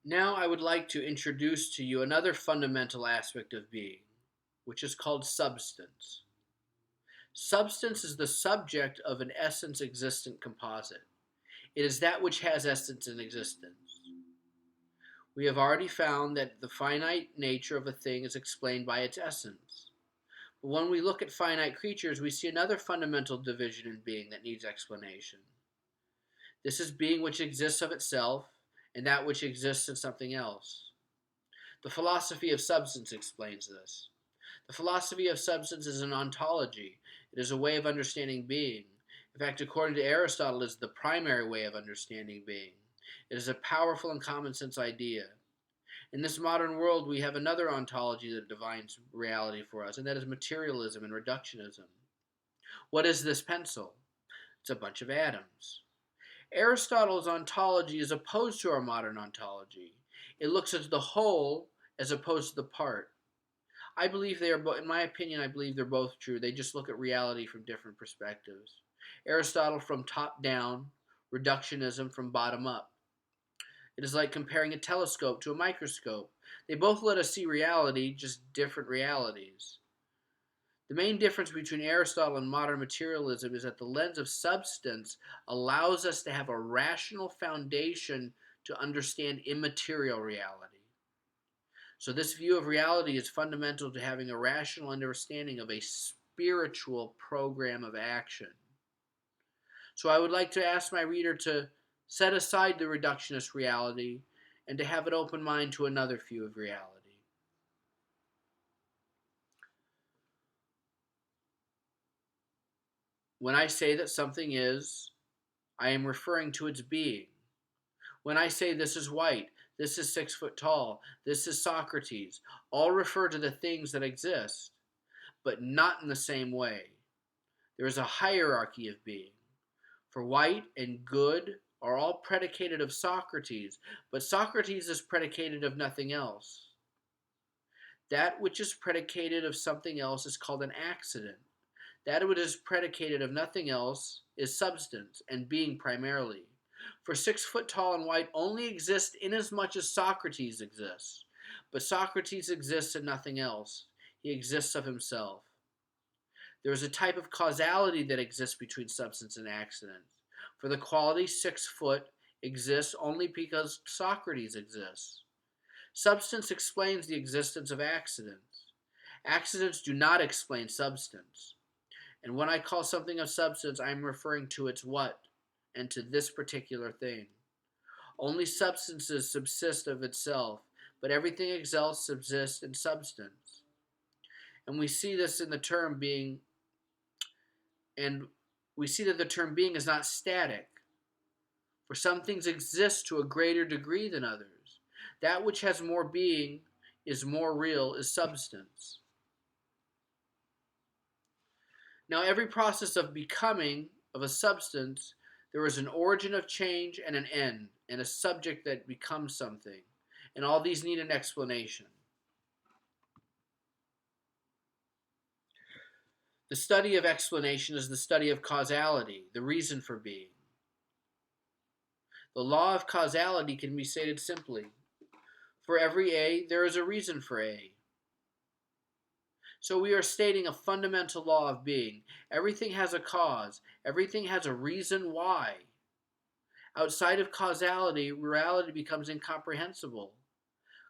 Now I would like to introduce to you another fundamental aspect of being, which is called substance. Substance is the subject of an essence existent composite. It is that which has essence and existence. We have already found that the finite nature of a thing is explained by its essence. But when we look at finite creatures, we see another fundamental division in being that needs explanation. This is being which exists of itself, and that which exists in something else. The philosophy of substance explains this. The philosophy of substance is an ontology. It is a way of understanding being. In fact, according to Aristotle, it is the primary way of understanding being. It is a powerful and common sense idea. In this modern world, we have another ontology that defines reality for us, and that is materialism and reductionism. What is this pencil? It's a bunch of atoms. Aristotle's ontology is opposed to our modern ontology. It looks at the whole as opposed to the part. I believe they are both, in my opinion, I believe they're both true. They just look at reality from different perspectives. Aristotle from top down, reductionism from bottom up. It is like comparing a telescope to a microscope. They both let us see reality, just different realities. The main difference between Aristotle and modern materialism is that the lens of substance allows us to have a rational foundation to understand immaterial reality. So, this view of reality is fundamental to having a rational understanding of a spiritual program of action. So, I would like to ask my reader to set aside the reductionist reality and to have an open mind to another view of reality. When I say that something is, I am referring to its being. When I say this is white, this is 6 foot tall, this is Socrates, all refer to the things that exist, but not in the same way. There is a hierarchy of being. For white and good are all predicated of Socrates, but Socrates is predicated of nothing else. That which is predicated of something else is called an accident. That which is predicated of nothing else is substance and being primarily. For 6 foot tall and white only exist inasmuch as Socrates exists. But Socrates exists in nothing else. He exists of himself. There is a type of causality that exists between substance and accident. For the quality 6 foot exists only because Socrates exists. Substance explains the existence of accidents. Accidents do not explain substance. And when I call something of substance, I am referring to its what and to this particular thing. Only substances subsist of itself, but everything else subsists in substance. And we see this in the term being, and we see that the term being is not static. For some things exist to a greater degree than others. That which has more being, is more real, is substance. Now, every process of becoming of a substance, there is an origin of change and an end, and a subject that becomes something. And all these need an explanation. The study of explanation is the study of causality, the reason for being. The law of causality can be stated simply. For every A, there is a reason for A. So we are stating a fundamental law of being. Everything has a cause. Everything has a reason why. Outside of causality, reality becomes incomprehensible.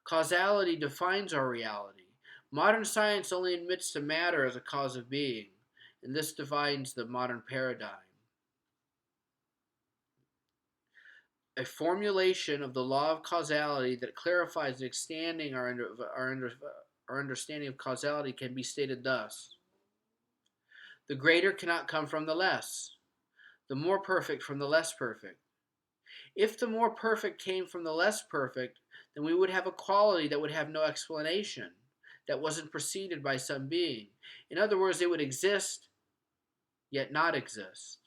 Causality defines our reality. Modern science only admits to matter as a cause of being, and this defines the modern paradigm. A formulation of the law of causality that clarifies and expanding our understanding of causality can be stated thus. The greater cannot come from the less, the more perfect from the less perfect. If the more perfect came from the less perfect, then we would have a quality that would have no explanation, that wasn't preceded by some being. In other words, it would exist, yet not exist.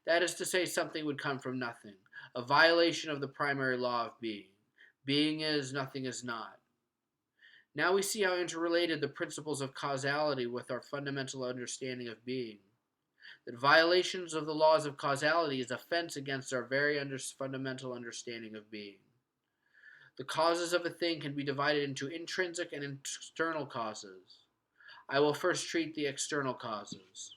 That is to say, something would come from nothing, a violation of the primary law of being. Being is, nothing is not. Now we see how interrelated the principles of causality with our fundamental understanding of being. That violations of the laws of causality is offense against our very fundamental understanding of being. The causes of a thing can be divided into intrinsic and external causes. I will first treat the external causes.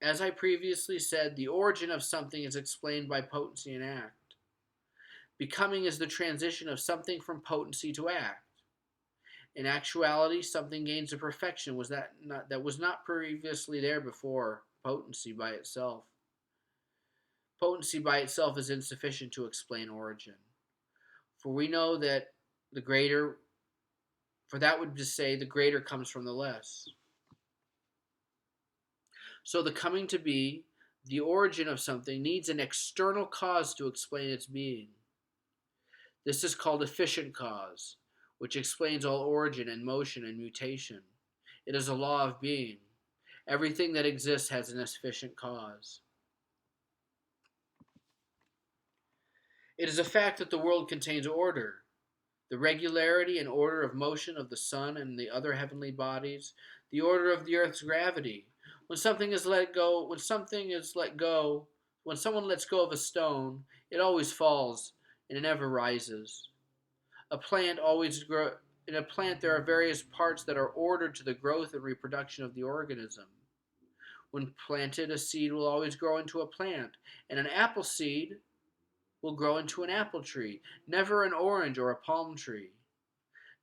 As I previously said, the origin of something is explained by potency and act. Becoming is the transition of something from potency to act. In actuality, something gains a perfection that was not previously there before potency by itself. Potency by itself is insufficient to explain origin. For we know that the greater, for that would just say the greater comes from the less. So the coming to be, the origin of something, needs an external cause to explain its being. This is called efficient cause, which explains all origin and motion and mutation. It is a law of being. Everything that exists has an efficient cause. It is a fact that the world contains order. The regularity and order of motion of the sun and the other heavenly bodies, the order of the earth's gravity. When something is let go, when something is let go, when someone lets go of a stone, it always falls and it never rises. A plant always grows. In a plant, there are various parts that are ordered to the growth and reproduction of the organism. When planted, a seed will always grow into a plant, and an apple seed will grow into an apple tree, never an orange or a palm tree.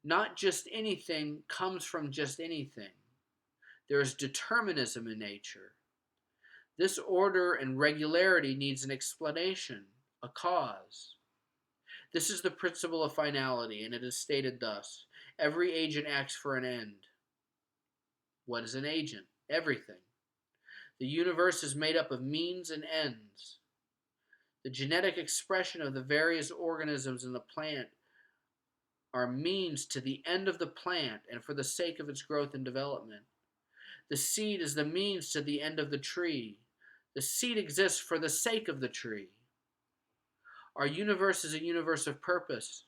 Not just anything comes from just anything. There is determinism in nature. This order and regularity needs an explanation, a cause. This is the principle of finality, and it is stated thus: every agent acts for an end. What is an agent? Everything. The universe is made up of means and ends. The genetic expression of the various organisms in the plant are means to the end of the plant and for the sake of its growth and development. The seed is the means to the end of the tree. The seed exists for the sake of the tree. Our universe is a universe of purpose.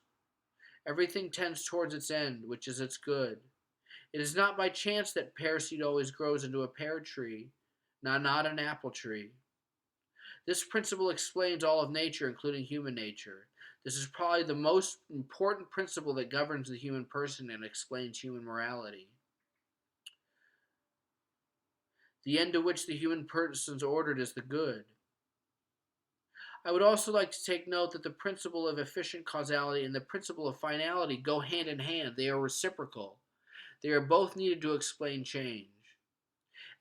Everything tends towards its end, which is its good. It is not by chance that pear seed always grows into a pear tree, not an apple tree. This principle explains all of nature, including human nature. This is probably the most important principle that governs the human person and explains human morality. The end to which the human person is ordered is the good. I would also like to take note that the principle of efficient causality and the principle of finality go hand in hand. They are reciprocal. They are both needed to explain change.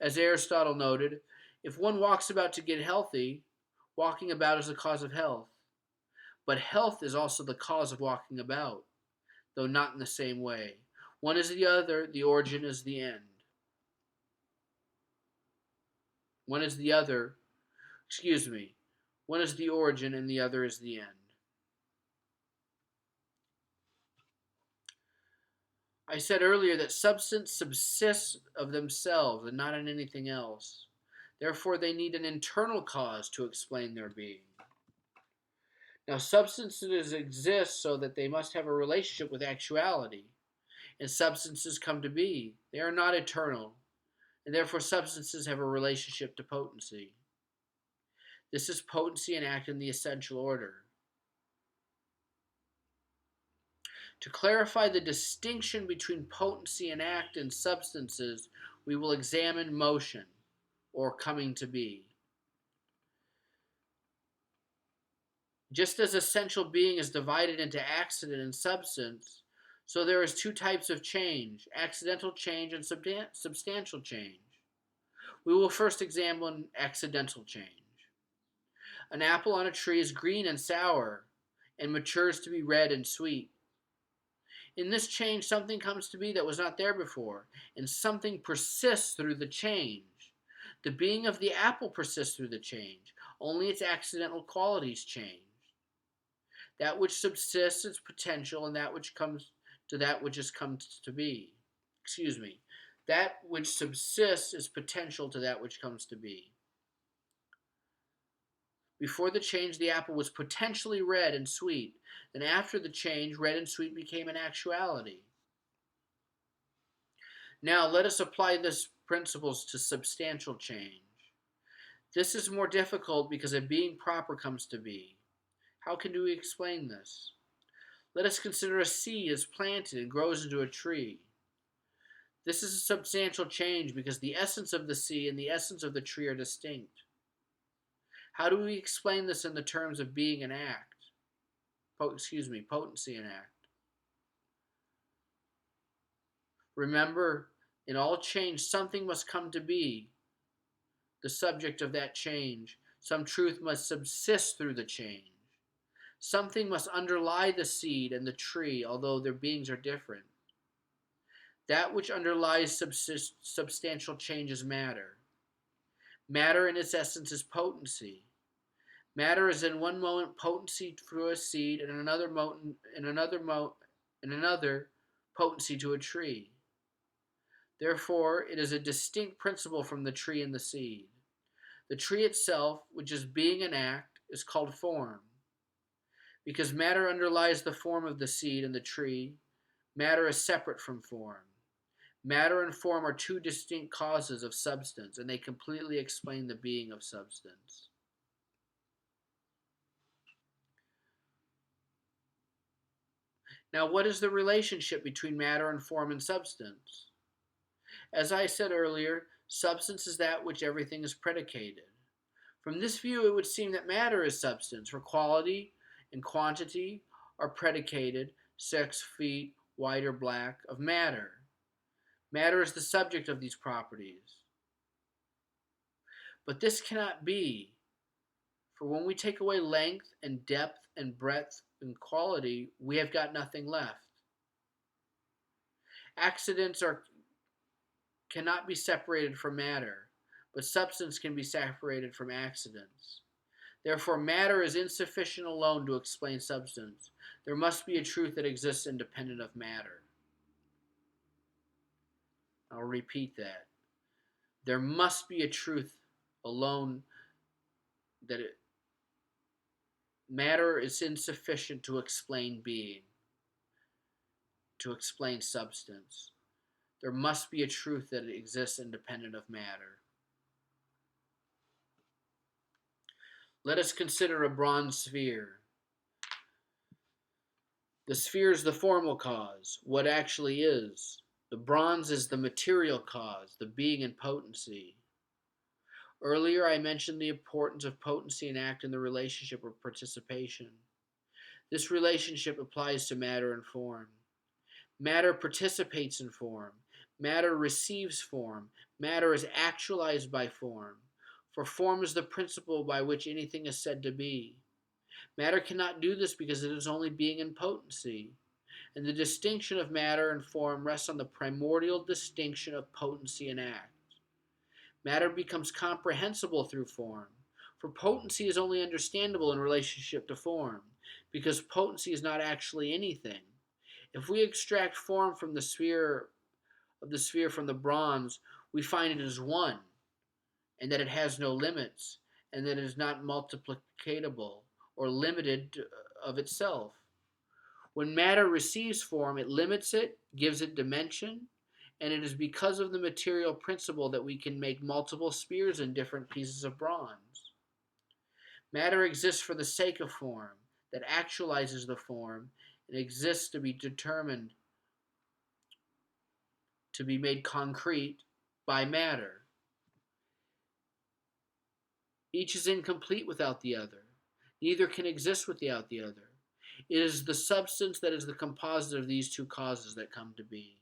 As Aristotle noted, if one walks about to get healthy, walking about is the cause of health. But health is also the cause of walking about, though not in the same way. One is the other, the origin is the end. One is the other, excuse me, one is the origin and the other is the end. I said earlier that substance subsists of themselves and not in anything else. Therefore, they need an internal cause to explain their being. Now, substances exist so that they must have a relationship with actuality, and substances come to be. They are not eternal, and therefore substances have a relationship to potency. This is potency and act in the essential order. To clarify the distinction between potency and act in substances, we will examine motion, or coming to be. Just as essential being is divided into accident and substance, so there is two types of change: accidental change and substantial change. We will first examine accidental change. An apple on a tree is green and sour, and matures to be red and sweet. In this change, something comes to be that was not there before, and something persists through the change. The being of the apple persists through the change, only its accidental qualities change. That which subsists is potential, and that which comes to that which has come to be. Excuse me. That which subsists is potential to that which comes to be. Before the change, the apple was potentially red and sweet. Then after the change, red and sweet became an actuality. Now let us apply this principles to substantial change. This is more difficult because a being proper comes to be. How can we explain this? Let us consider a seed is planted and grows into a tree. This is a substantial change because the essence of the seed and the essence of the tree are distinct. How do we explain this in the terms of being and act? Potency and act. Remember, in all change, something must come to be the subject of that change. Some truth must subsist through the change. Something must underlie the seed and the tree, although their beings are different. That which underlies substantial change is matter. Matter in its essence is potency. Matter is in one moment potency through a seed, and in another potency to a tree. Therefore, it is a distinct principle from the tree and the seed. The tree itself, which is being and act, is called form. Because matter underlies the form of the seed and the tree, matter is separate from form. Matter and form are two distinct causes of substance, and they completely explain the being of substance. Now, what is the relationship between matter and form and substance? As I said earlier, substance is that which everything is predicated. From this view, it would seem that matter is substance, for quality and quantity are predicated, 6 feet, white or black, of matter. Matter is the subject of these properties. But this cannot be, for when we take away length and depth and breadth and quality, we have got nothing left. Accidents cannot be separated from matter, but substance can be separated from accidents. Therefore, matter is insufficient alone to explain substance. There must be a truth that exists independent of matter. I'll repeat that. There must be a truth alone that matter is insufficient to explain being, to explain substance. There must be a truth that exists independent of matter. Let us consider a bronze sphere. The sphere is the formal cause, what actually is. The bronze is the material cause, the being and potency. Earlier, I mentioned the importance of potency and act in the relationship of participation. This relationship applies to matter and form. Matter participates in form. Matter receives form. Matter is actualized by form. For form is the principle by which anything is said to be. Matter cannot do this because it is only being and potency. And the distinction of matter and form rests on the primordial distinction of potency and act. Matter becomes comprehensible through form, for potency is only understandable in relationship to form, because potency is not actually anything. If we extract form from the sphere from the bronze, we find it is one, and that it has no limits, and that it is not multiplicatable or limited of itself. When matter receives form, it limits it, gives it dimension, and it is because of the material principle that we can make multiple spheres in different pieces of bronze. Matter exists for the sake of form, that actualizes the form, and exists to be determined, to be made concrete by matter. Each is incomplete without the other. Neither can exist without the other. It is the substance that is the composite of these two causes that come to be.